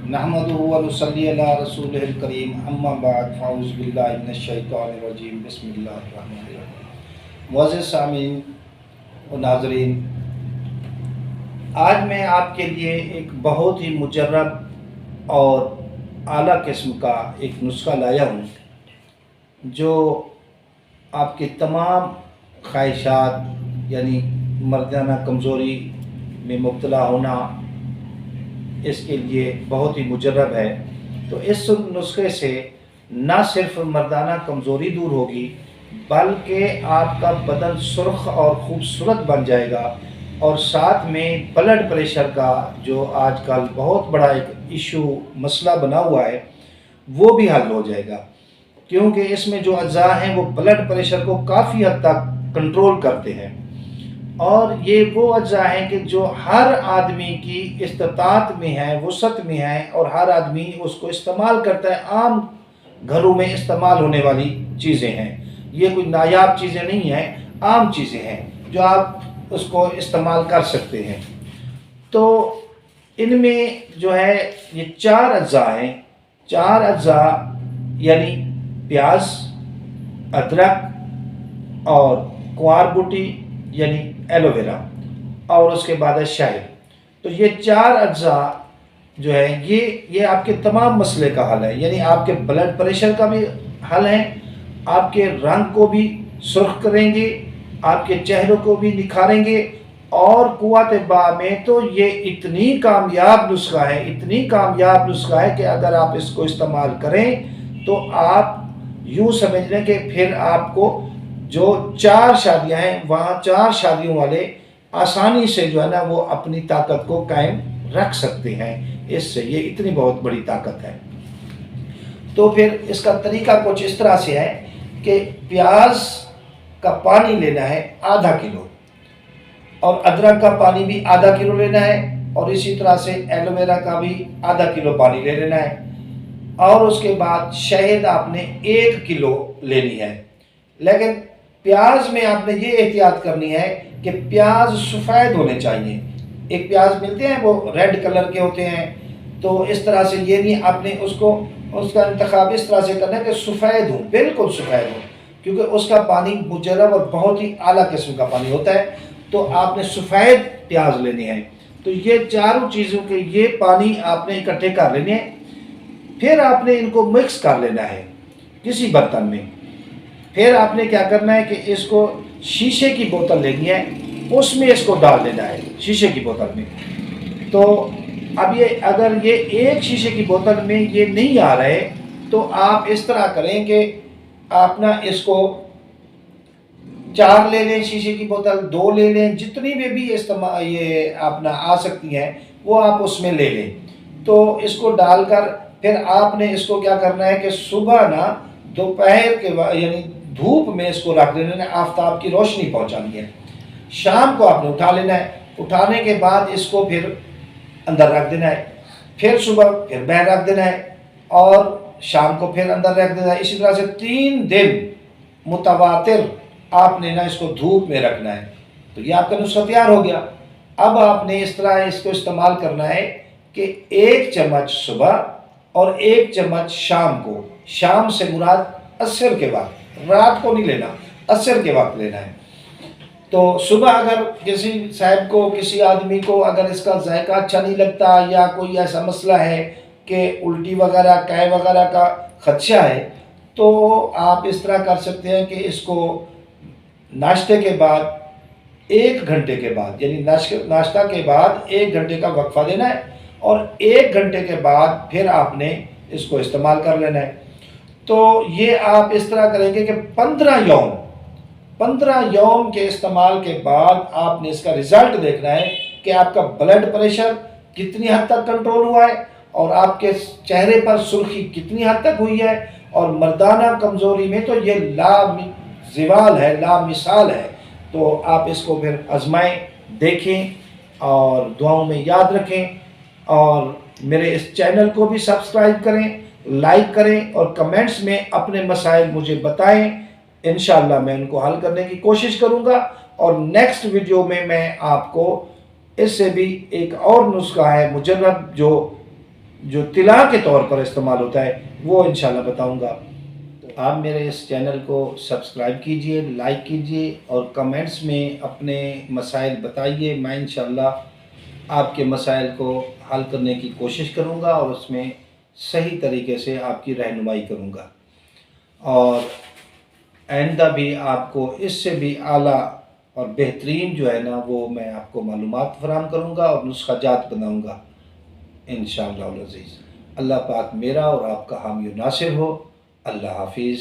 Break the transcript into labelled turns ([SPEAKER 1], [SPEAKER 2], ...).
[SPEAKER 1] नहमदुहु व नुसल्ली अला रसूलिहिल करीम अम्मा बाद फ़ाऊज़ु बिल्लाहि मिनश शैतानिर रजीम बिस्मिल्लाहिर रहमानिर रहीम। मुअज़्ज़िज़ सामीन व नाज़रीन, आज मैं आपके लिए एक बहुत ही मुजर्रब और आला किस्म का एक नुस्खा लाया हूँ जो आपकी तमाम ख्वाहिशात यानी मर्दाना कमज़ोरी में मुब्तला होना, इसके लिए बहुत ही मुजर्रब है। तो इस नुस्खे से न सिर्फ मर्दाना कमज़ोरी दूर होगी बल्कि आपका बदन सुर्ख और ख़ूबसूरत बन जाएगा, और साथ में ब्लड प्रेशर का जो आजकल बहुत बड़ा एक इशू मसला बना हुआ है वो भी हल हो जाएगा, क्योंकि इसमें जो अज़ा हैं वो ब्लड प्रेशर को काफ़ी हद तक कंट्रोल करते हैं। और ये वो अज़ा हैं कि जो हर आदमी की इस्तिताअत में है, वसअत में है, और हर आदमी उसको इस्तेमाल करता है। आम घरों में इस्तेमाल होने वाली चीज़ें हैं, ये कोई नायाब चीज़ें नहीं हैं, आम चीज़ें हैं जो आप उसको इस्तेमाल कर सकते हैं। तो इनमें जो है ये 4 अज़ा हैं। 4 अज़ा यानी प्याज, अदरक और कुंवार बूटी यानी एलोवेरा, और उसके बाद है शहद। तो ये 4 अज्जा जो है ये आपके तमाम मसले का हल है, यानी आपके ब्लड प्रेशर का भी हल है, आपके रंग को भी सुर्ख करेंगे, आपके चेहरों को भी निखारेंगे, और कुव्वत बा में तो ये इतनी कामयाब नुस्खा है, इतनी कामयाब नुस्खा है कि अगर आप इसको इस्तेमाल करें तो आप यूँ समझ लें कि फिर आपको जो 4 शादियां हैं वहाँ 4 शादियों वाले आसानी से जो है ना वो अपनी ताकत को कायम रख सकते हैं। इससे ये इतनी बहुत बड़ी ताकत है। तो फिर इसका तरीका कुछ इस तरह से है कि प्याज का पानी लेना है आधा किलो, और अदरक का पानी भी आधा किलो लेना है, और इसी तरह से एलोवेरा का भी आधा किलो पानी ले लेना है, और उसके बाद शहद आपने 1 किलो लेनी है। लेकिन प्याज में आपने ये एहतियात करनी है कि प्याज सफ़ेद होने चाहिए। एक प्याज मिलते हैं वो रेड कलर के होते हैं, तो इस तरह से ये नहीं, आपने उसका इंतखाब इस तरह से करना है कि सफ़ेद हो, बिल्कुल सफ़ेद हो, क्योंकि उसका पानी मुजर्रब और बहुत ही आला किस्म का पानी होता है। तो आपने सफ़ेद प्याज लेने हैं। तो ये चारों चीज़ों के ये पानी आपने इकट्ठे कर लेने हैं। फिर आपने इनको मिक्स कर लेना है किसी बर्तन में। फिर आपने क्या करना है कि इसको शीशे की बोतल लेनी है, उसमें इसको डाल देना है शीशे की बोतल में। तो अब ये अगर ये एक शीशे की बोतल में ये नहीं आ रहे तो आप इस तरह करें कि आप ना इसको 4 ले लें शीशे की बोतल, 2 ले लें, जितनी में भी इस्तेमाल ये अपना आ सकती हैं वो आप उसमें ले लें। तो इसको डालकर फिर आपने इसको क्या करना है कि सुबह ना दोपहर के यानी धूप में इसको रख देना है, आफताब की रोशनी पहुंचानी है। शाम को आपने उठा लेना है, उठाने के बाद इसको फिर अंदर रख देना है, फिर सुबह फिर बाहर रख देना है, और शाम को फिर अंदर रख देना है। इसी तरह से 3 दिन मुतवातिर आपने ना इसको धूप में रखना है। तो ये आपका नुस्खा तैयार हो गया। अब आपने इस तरह इसको इस्तेमाल करना है कि 1 चम्मच सुबह और 1 चम्मच शाम को। शाम से मुराद असर के वक्त, रात को नहीं लेना, असर के वक्त लेना है। तो सुबह अगर किसी साहब को, किसी आदमी को अगर इसका जायका अच्छा नहीं लगता या कोई ऐसा मसला है कि उल्टी वगैरह, कै वगैरह का खदशा है, तो आप इस तरह कर सकते हैं कि इसको नाश्ते के बाद 1 घंटे के बाद, यानी नाश्ता के बाद 1 घंटे का वक्फा देना है, और 1 घंटे के बाद फिर आपने इसको इस्तेमाल कर लेना है। तो ये आप इस तरह करेंगे कि 15 यौम के इस्तेमाल के बाद आपने इसका रिज़ल्ट देखना है कि आपका ब्लड प्रेशर कितनी हद तक कंट्रोल हुआ है, और आपके चेहरे पर सुर्खी कितनी हद तक हुई है, और मर्दाना कमज़ोरी में तो ये लामिसाल है, लामिसाल है। तो आप इसको फिर आजमाएं, देखें और दुआओं में याद रखें, और मेरे इस चैनल को भी सब्सक्राइब करें, लाइक करें, और कमेंट्स में अपने मसाइल मुझे बताएं। इंशाअल्लाह मैं उनको हल करने की कोशिश करूंगा, और नेक्स्ट वीडियो में मैं आपको इससे भी एक और नुस्खा है मुजर्रब जो جو طلا کے طور پر استعمال ہوتا ہے وہ انشاءاللہ بتاؤں گا۔ تو آپ میرے اس چینل کو سبسکرائب کیجئے، لائک کیجئے اور کمنٹس میں اپنے مسائل بتائیے۔ میں انشاءاللہ آپ کے مسائل کو حل کرنے کی کوشش کروں گا اور اس میں صحیح طریقے سے آپ کی رہنمائی کروں گا، اور آئندہ بھی آپ کو اس سے بھی اعلیٰ اور بہترین جو ہے نا وہ میں آپ کو معلومات فراہم کروں گا اور نسخہ جات بناؤں گا انشاءاللہ العزیز۔ اللہ پاک میرا اور آپ کا حامی و ناصر ہو۔ اللہ حافظ۔